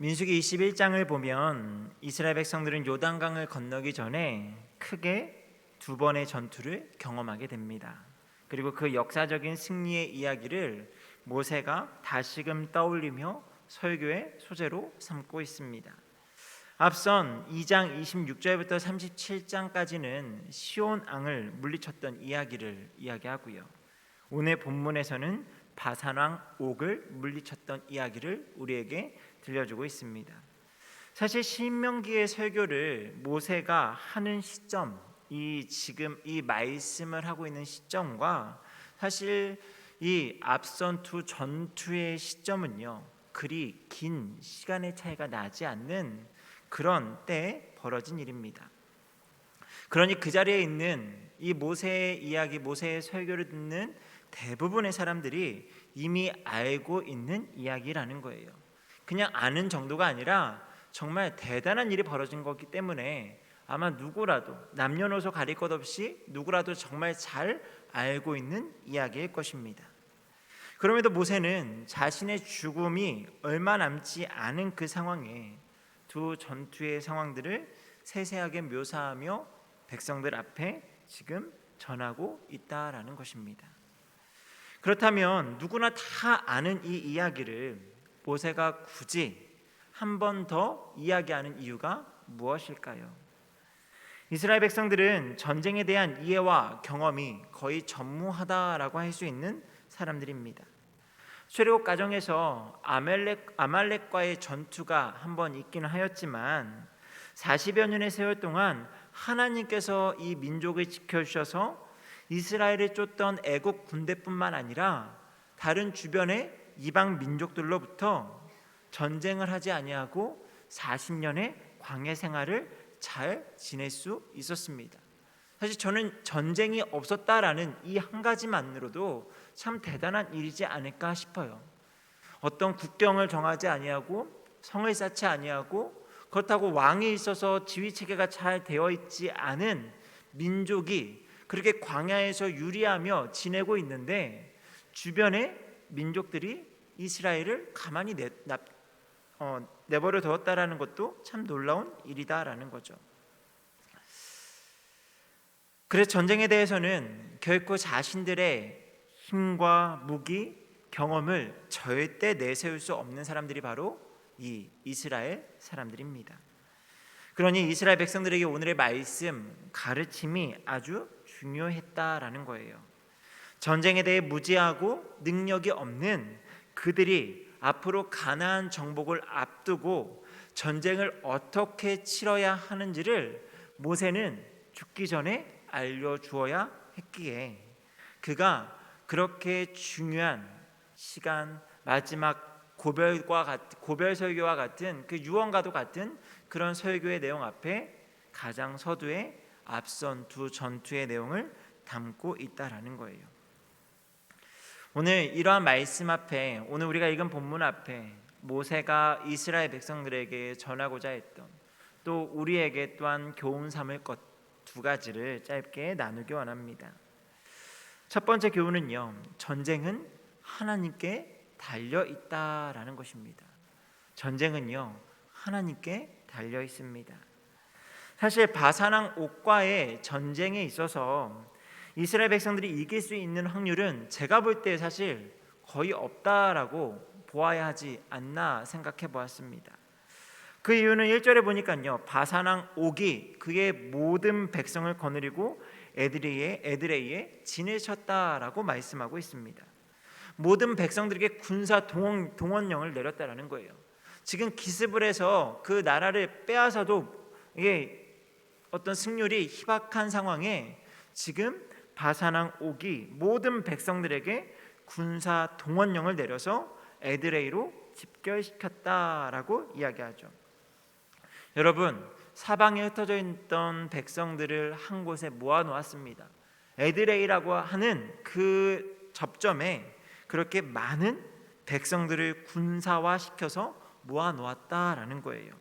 민수기 21장을 보면 이스라엘 백성들은 요단강을 건너기 전에 크게 두 번의 전투를 경험하게 됩니다. 그리고 그 역사적인 승리의 이야기를 모세가 다시금 떠올리며 설교의 소재로 삼고 있습니다. 앞선 2장 26절부터 37장까지는 시온 왕을 물리쳤던 이야기를 이야기하고요. 오늘 본문에서는 바산 왕 옥을 물리쳤던 이야기를 우리에게 들려주고 있습니다. 사실 신명기의 설교를 모세가 하는 시점, 지금 이 말씀을 하고 있는 시점과 사실 이 앞선 두 전투의 시점은요, 그리 긴 시간의 차이가 나지 않는 그런 때에 벌어진 일입니다. 그러니 그 자리에 있는 이 모세의 이야기, 모세의 설교를 듣는 대부분의 사람들이 이미 알고 있는 이야기라는 거예요. 그냥 아는 정도가 아니라 정말 대단한 일이 벌어진 거기 때문에 아마 누구라도 남녀노소 가릴 것 없이 누구라도 정말 잘 알고 있는 이야기일 것입니다. 그럼에도 모세는 자신의 죽음이 얼마 남지 않은 그 상황에 두 전투의 상황들을 세세하게 묘사하며 백성들 앞에 지금 전하고 있다라는 것입니다. 그렇다면 누구나 다 아는 이 이야기를 모세가 굳이 한 번 더 이야기하는 이유가 무엇일까요? 이스라엘 백성들은 전쟁에 대한 이해와 경험이 거의 전무하다라고 할 수 있는 사람들입니다. 출애굽 과정에서 아말렉과의 전투가 한 번 있기는 하였지만 40여 년의 세월 동안 하나님께서 이 민족을 지켜주셔서 이스라엘을 쫓던 애국 군대뿐만 아니라 다른 주변의 이방 민족들로부터 전쟁을 하지 아니하고 40년의 광야 생활을 잘 지낼 수 있었습니다. 사실 저는 전쟁이 없었다라는 이 한 가지만으로도 참 대단한 일이지 않을까 싶어요. 어떤 국경을 정하지 아니하고 성을 쌓지 아니하고 그렇다고 왕이 있어서 지휘 체계가 잘 되어 있지 않은 민족이 그렇게 광야에서 유리하며 지내고 있는데 주변의 민족들이 이스라엘을 가만히 내버려 두었다라는 것도 참 놀라운 일이다라는 거죠. 그래서 전쟁에 대해서는 결코 자신들의 힘과 무기, 경험을 절대 내세울 수 없는 사람들이 바로 이 이스라엘 사람들입니다. 그러니 이스라엘 백성들에게 오늘의 말씀, 가르침이 아주 중요했다라는 거예요. 전쟁에 대해 무지하고 능력이 없는 그들이 앞으로 가나안 정복을 앞두고 전쟁을 어떻게 치러야 하는지를 모세는 죽기 전에 알려주어야 했기에 그가 그렇게 중요한 시간, 마지막 고별 설교와 같은 그 유언과도 같은 그런 설교의 내용 앞에 가장 서두에 앞선 두 전투의 내용을 담고 있다라는 거예요. 오늘 이러한 말씀 앞에, 오늘 우리가 읽은 본문 앞에 모세가 이스라엘 백성들에게 전하고자 했던, 또 우리에게 또한 교훈 삼을 것 두 가지를 짧게 나누기 원합니다. 첫 번째 교훈은요, 전쟁은 하나님께 달려 있다라는 것입니다. 전쟁은요, 하나님께 달려 있습니다. 사실 바산 왕 옥과의 전쟁에 있어서 이스라엘 백성들이 이길 수 있는 확률은 제가 볼 때 사실 거의 없다라고 보아야 하지 않나 생각해 보았습니다. 그 이유는 1절에 보니까요, 바산 왕 옥이 그의 모든 백성을 거느리고 에드레이에 진을 쳤다라고 말씀하고 있습니다. 모든 백성들에게 군사 동원령을 내렸다라는 거예요. 지금 기습을해서 그 나라를 빼앗아도 이게 어떤 승률이 희박한 상황에 지금 바산 왕 옥이 모든 백성들에게 군사 동원령을 내려서 에드레이로 집결시켰다라고 이야기하죠. 여러분, 사방에 흩어져 있던 백성들을 한 곳에 모아놓았습니다. 에드레이라고 하는 그 접점에 그렇게 많은 백성들을 군사화시켜서 모아놓았다라는 거예요.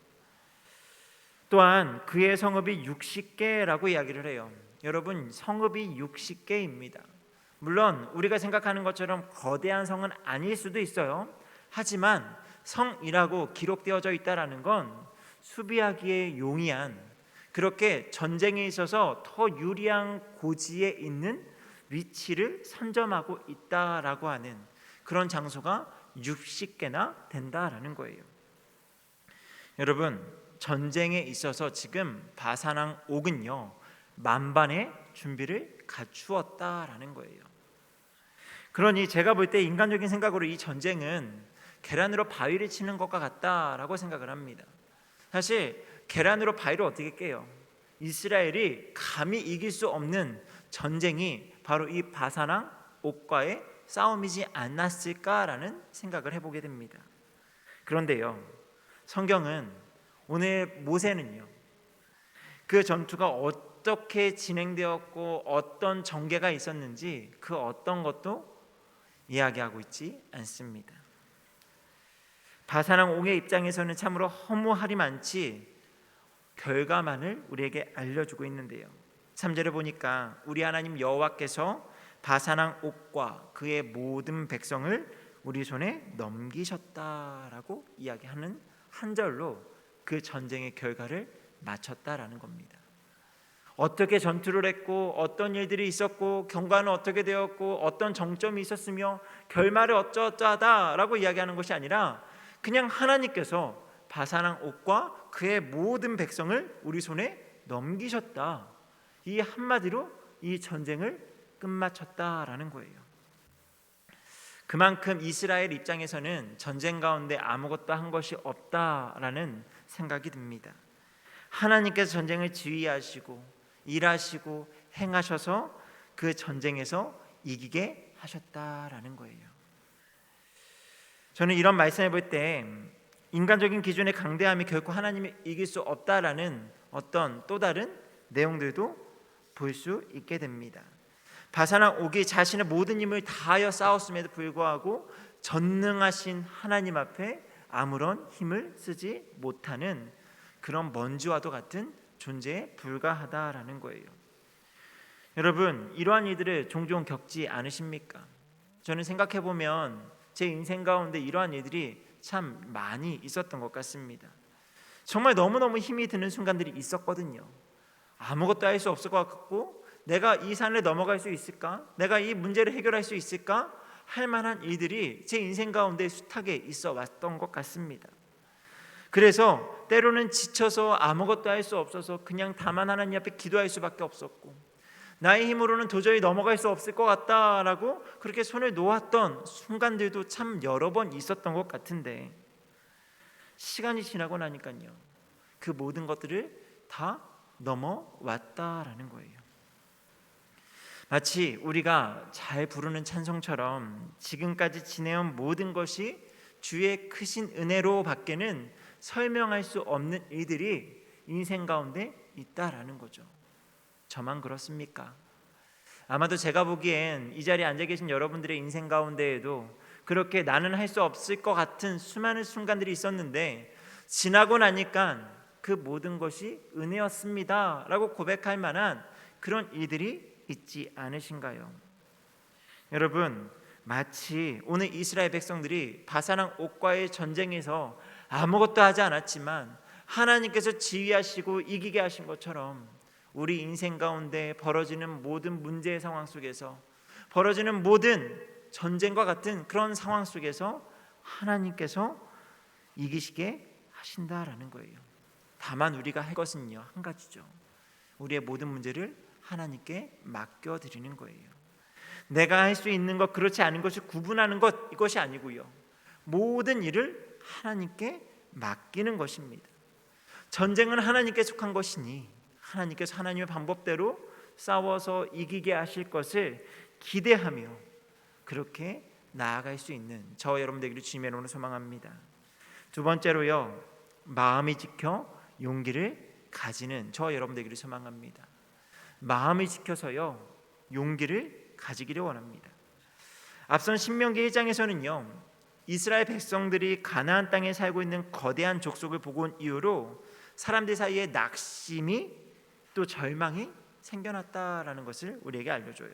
또한 그의 성읍이 60개라고 이야기를 해요. 여러분, 성읍이 60개입니다. 물론 우리가 생각하는 것처럼 거대한 성은 아닐 수도 있어요. 하지만 성이라고 기록되어져 있다라는 건 수비하기에 용이한, 그렇게 전쟁에 있어서 더 유리한 고지에 있는 위치를 선점하고 있다라고 하는 그런 장소가 60개나 된다라는 거예요. 여러분, 전쟁에 있어서 지금 바산왕 옥은요 만반의 준비를 갖추었다라는 거예요. 그러니 제가 볼 때 인간적인 생각으로 이 전쟁은 계란으로 바위를 치는 것과 같다라고 생각을 합니다. 사실 계란으로 바위를 어떻게 깨요? 이스라엘이 감히 이길 수 없는 전쟁이 바로 이 바산왕 옥과의 싸움이지 않았을까라는 생각을 해보게 됩니다. 그런데요, 성경은 오늘 모세는요 그 전투가 어떻게 진행되었고 어떤 전개가 있었는지 그 어떤 것도 이야기하고 있지 않습니다. 바산왕 옥의 입장에서는 참으로 허무하리만치 결과만을 우리에게 알려주고 있는데요, 3절에 보니까 우리 하나님 여호와께서 바산왕 옥과 그의 모든 백성을 우리 손에 넘기셨다라고 이야기하는 한 절로 그 전쟁의 결과를 마쳤다라는 겁니다. 어떻게 전투를 했고 어떤 일들이 있었고 경과는 어떻게 되었고 어떤 정점이 있었으며 결말을 어쩌다라고 이야기하는 것이 아니라 그냥 하나님께서 바산왕 옥과 그의 모든 백성을 우리 손에 넘기셨다, 이 한마디로 이 전쟁을 끝마쳤다라는 거예요. 그만큼 이스라엘 입장에서는 전쟁 가운데 아무것도 한 것이 없다라는 생각이 듭니다. 하나님께서 전쟁을 지휘하시고 일하시고 행하셔서 그 전쟁에서 이기게 하셨다라는 거예요. 저는 이런 말씀을 볼 때 인간적인 기준의 강대함이 결코 하나님이 이길 수 없다라는 어떤 또 다른 내용들도 볼 수 있게 됩니다. 바산왕 옥이 자신의 모든 힘을 다하여 싸웠음에도 불구하고 전능하신 하나님 앞에 아무런 힘을 쓰지 못하는 그런 먼지와도 같은 존재에 불과하다라는 거예요. 여러분, 이러한 일들을 종종 겪지 않으십니까? 저는 생각해 보면 제 인생 가운데 이러한 일들이 참 많이 있었던 것 같습니다. 정말 너무너무 힘이 드는 순간들이 있었거든요. 아무것도 할 수 없을 것 같고, 내가 이 산을 넘어갈 수 있을까? 내가 이 문제를 해결할 수 있을까? 할 만한 일들이 제 인생 가운데 숱하게 있어 왔던 것 같습니다. 그래서 때로는 지쳐서 아무것도 할 수 없어서 그냥 다만 하나님 앞에 기도할 수밖에 없었고, 나의 힘으로는 도저히 넘어갈 수 없을 것 같다라고 그렇게 손을 놓았던 순간들도 참 여러 번 있었던 것 같은데, 시간이 지나고 나니까요 그 모든 것들을 다 넘어왔다라는 거예요. 마치 우리가 잘 부르는 찬송처럼 지금까지 지내온 모든 것이 주의 크신 은혜로 밖에는 설명할 수 없는 일들이 인생 가운데 있다라는 거죠. 저만 그렇습니까? 아마도 제가 보기엔 이 자리에 앉아 계신 여러분들의 인생 가운데에도 그렇게 나는 할 수 없을 것 같은 수많은 순간들이 있었는데, 지나고 나니까 그 모든 것이 은혜였습니다 라고 고백할 만한 그런 일들이 있지 않으신가요? 여러분, 마치 오늘 이스라엘 백성들이 바산왕 옥과의 전쟁에서 아무것도 하지 않았지만 하나님께서 지휘하시고 이기게 하신 것처럼 우리 인생 가운데 벌어지는 모든 문제의 상황 속에서, 벌어지는 모든 전쟁과 같은 그런 상황 속에서 하나님께서 이기시게 하신다라는 거예요. 다만 우리가 할 것은요 한 가지죠. 우리의 모든 문제를 하나님께 맡겨드리는 거예요. 내가 할 수 있는 것, 그렇지 않은 것을 구분하는 것, 이것이 아니고요, 모든 일을 하나님께 맡기는 것입니다. 전쟁은 하나님께 속한 것이니 하나님께서 하나님의 방법대로 싸워서 이기게 하실 것을 기대하며 그렇게 나아갈 수 있는 저와 여러분 되기를 주님의 이름으로 소망합니다. 두 번째로요, 마음이 지켜 용기를 가지는 저와 여러분 되기를 소망합니다. 마음을 지켜서요 용기를 가지기를 원합니다. 앞선 신명기 1장에서는요 이스라엘 백성들이 가나안 땅에 살고 있는 거대한 족속을 보고 온 이후로 사람들 사이에 낙심이 또 절망이 생겨났다라는 것을 우리에게 알려줘요.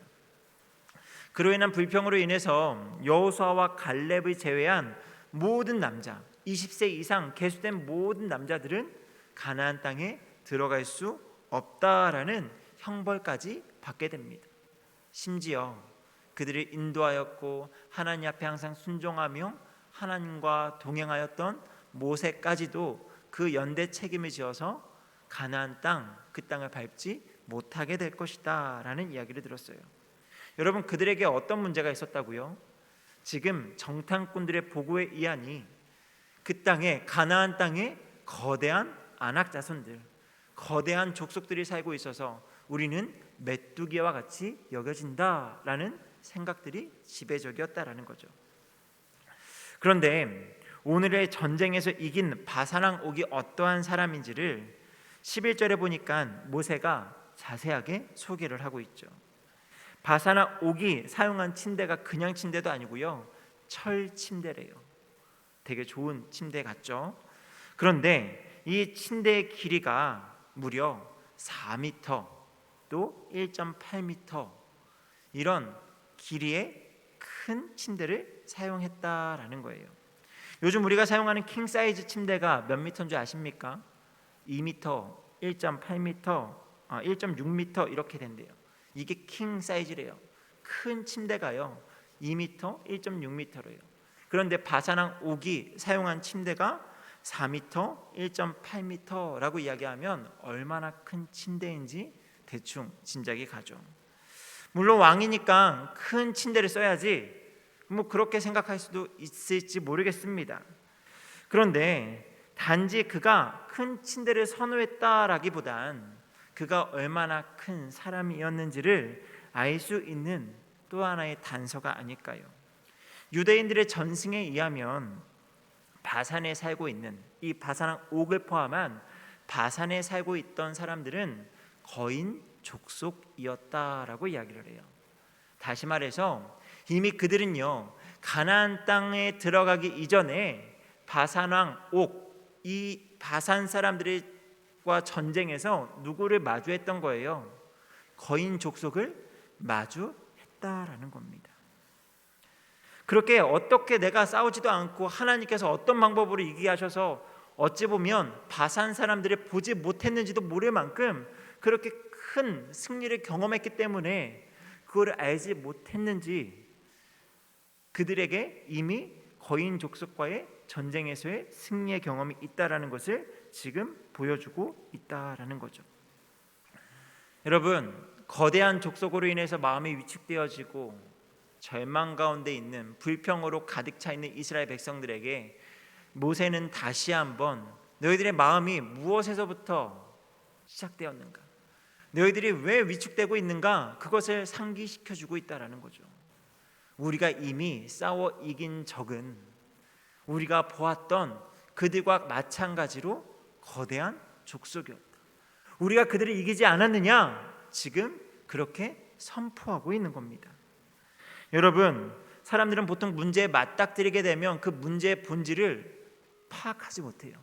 그로 인한 불평으로 인해서 여호수아와 갈렙을 제외한 모든 남자, 20세 이상 계수된 모든 남자들은 가나안 땅에 들어갈 수 없다라는 형벌까지 받게 됩니다. 심지어 그들을 인도하였고 하나님 앞에 항상 순종하며 하나님과 동행하였던 모세까지도 그 연대 책임을 지어서 가나안 땅, 그 땅을 밟지 못하게 될 것이다 라는 이야기를 들었어요. 여러분, 그들에게 어떤 문제가 있었다고요? 지금 정탐꾼들의 보고에 의하니 그 땅에, 가나안 땅에 거대한 아낙 자손들, 거대한 족속들이 살고 있어서 우리는 메뚜기와 같이 여겨진다라는 생각들이 지배적이었다라는 거죠. 그런데 오늘의 전쟁에서 이긴 바산왕 옥이 어떠한 사람인지를 11절에 보니까 모세가 자세하게 소개를 하고 있죠. 바산왕 옥이 사용한 침대가 그냥 침대도 아니고요, 철 침대래요. 되게 좋은 침대 같죠. 그런데 이 침대의 길이가 무려 4m 또 1.8m 이런 길이의 큰 침대를 사용했다라는 거예요. 요즘 우리가 사용하는 킹 사이즈 침대가 몇 미터인 줄 아십니까? 2m, 1.8m, 1.6m 이렇게 된대요. 이게 킹 사이즈래요. 큰 침대가요 2m, 1.6m래요. 그런데 바산왕 옥이 사용한 침대가 4m, 1.8m라고 이야기하면 얼마나 큰 침대인지 대충 짐작이 가죠. 물론 왕이니까 큰 침대를 써야지 뭐 그렇게 생각할 수도 있을지 모르겠습니다. 그런데 단지 그가 큰 침대를 선호했다라기보단 그가 얼마나 큰 사람이었는지를 알 수 있는 또 하나의 단서가 아닐까요? 유대인들의 전승에 의하면 바산에 살고 있는 이 바산 옥을 포함한 바산에 살고 있던 사람들은 거인 족속이었다라고 이야기를 해요. 다시 말해서 이미 그들은요 가나안 땅에 들어가기 이전에 바산왕 옥, 이 바산 사람들과 전쟁에서 누구를 마주했던 거예요? 거인 족속을 마주했다라는 겁니다. 그렇게 어떻게 내가 싸우지도 않고 하나님께서 어떤 방법으로 이기게 하셔서 어찌 보면 바산 사람들이 보지 못했는지도 모를 만큼 그렇게 큰 승리를 경험했기 때문에 그걸 알지 못했는지 그들에게 이미 거인 족속과의 전쟁에서의 승리의 경험이 있다라는 것을 지금 보여주고 있다라는 거죠. 여러분, 거대한 족속으로 인해서 마음이 위축되어지고 절망 가운데 있는 불평으로 가득 차 있는 이스라엘 백성들에게 모세는 다시 한번 너희들의 마음이 무엇에서부터 시작되었는가, 너희들이 왜 위축되고 있는가, 그것을 상기시켜주고 있다라는 거죠. 우리가 이미 싸워 이긴 적은 우리가 보았던 그들과 마찬가지로 거대한 족속이었다. 우리가 그들을 이기지 않았느냐? 지금 그렇게 선포하고 있는 겁니다. 여러분, 사람들은 보통 문제에 맞닥뜨리게 되면 그 문제의 본질을 파악하지 못해요.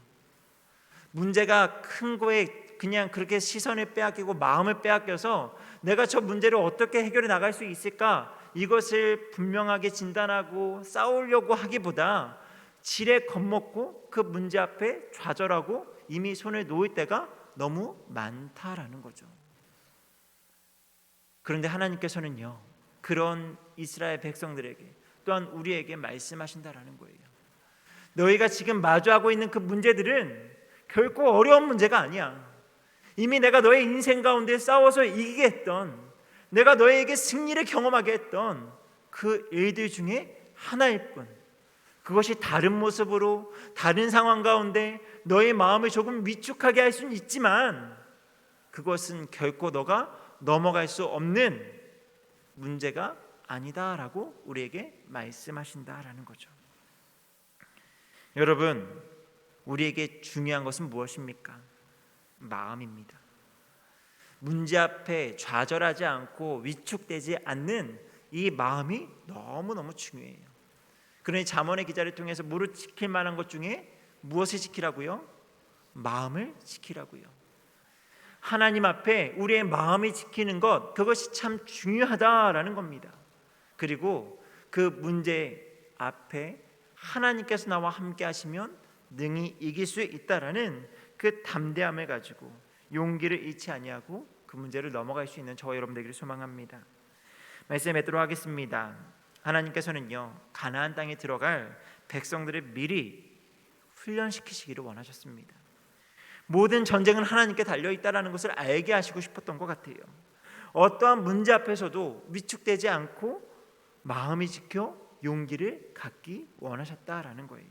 문제가 큰 거에 그냥 그렇게 시선을 빼앗기고 마음을 빼앗겨서 내가 저 문제를 어떻게 해결해 나갈 수 있을까, 이것을 분명하게 진단하고 싸우려고 하기보다 지레 겁먹고 그 문제 앞에 좌절하고 이미 손을 놓을 때가 너무 많다라는 거죠. 그런데 하나님께서는요 그런 이스라엘 백성들에게 또한 우리에게 말씀하신다라는 거예요. 너희가 지금 마주하고 있는 그 문제들은 결코 어려운 문제가 아니야. 이미 내가 너의 인생 가운데 싸워서 이기게 했던, 내가 너에게 승리를 경험하게 했던 그 일들 중에 하나일 뿐, 그것이 다른 모습으로 다른 상황 가운데 너의 마음을 조금 위축하게 할 수는 있지만 그것은 결코 너가 넘어갈 수 없는 문제가 아니다라고 우리에게 말씀하신다라는 거죠. 여러분, 우리에게 중요한 것은 무엇입니까? 마음입니다. 문제 앞에 좌절하지 않고 위축되지 않는 이 마음이 너무너무 중요해요. 그러니 잠언의 기자를 통해서 무릇 지킬 만한 것 중에 무엇을 지키라고요? 마음을 지키라고요. 하나님 앞에 우리의 마음이 지키는 것, 그것이 참 중요하다라는 겁니다. 그리고 그 문제 앞에 하나님께서 나와 함께 하시면 능히 이길 수 있다라는 그 담대함을 가지고 용기를 잃지 아니하고 그 문제를 넘어갈 수 있는 저와 여러분 되기를 소망합니다. 말씀에 맺도록 하겠습니다. 하나님께서는요, 가나안 땅에 들어갈 백성들을 미리 훈련시키시기를 원하셨습니다. 모든 전쟁은 하나님께 달려있다라는 것을 알게 하시고 싶었던 것 같아요. 어떠한 문제 앞에서도 위축되지 않고 마음이 지켜 용기를 갖기 원하셨다라는 거예요.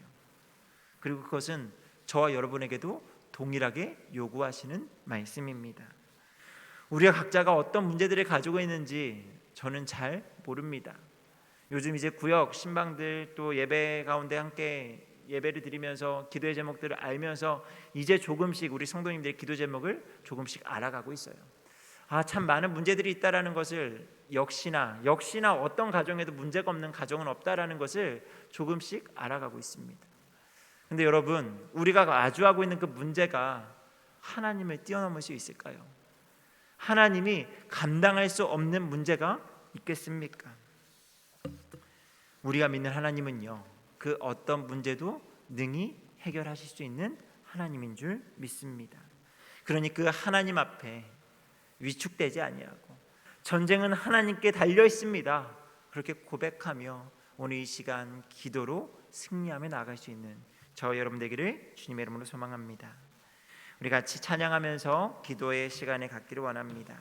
그리고 그것은 저와 여러분에게도 동일하게 요구하시는 말씀입니다. 우리가 각자가 어떤 문제들을 가지고 있는지 저는 잘 모릅니다. 요즘 이제 구역 신방들 또 예배 가운데 함께 예배를 드리면서 기도의 제목들을 알면서 이제 조금씩 우리 성도님들의 기도 제목을 조금씩 알아가고 있어요. 참 많은 문제들이 있다라는 것을 역시나 어떤 가정에도 문제가 없는 가정은 없다라는 것을 조금씩 알아가고 있습니다. 근데 여러분, 우리가 마주하고 있는 그 문제가 하나님을 뛰어넘을 수 있을까요? 하나님이 감당할 수 없는 문제가 있겠습니까? 우리가 믿는 하나님은요, 그 어떤 문제도 능히 해결하실 수 있는 하나님인 줄 믿습니다. 그러니 그 하나님 앞에 위축되지 아니하고 전쟁은 하나님께 달려 있습니다, 그렇게 고백하며 오늘 이 시간 기도로 승리하며 나아갈 수 있는 저와 여러분 되기를 주님의 이름으로 소망합니다. 우리 같이 찬양하면서 기도의 시간에 갖기를 원합니다.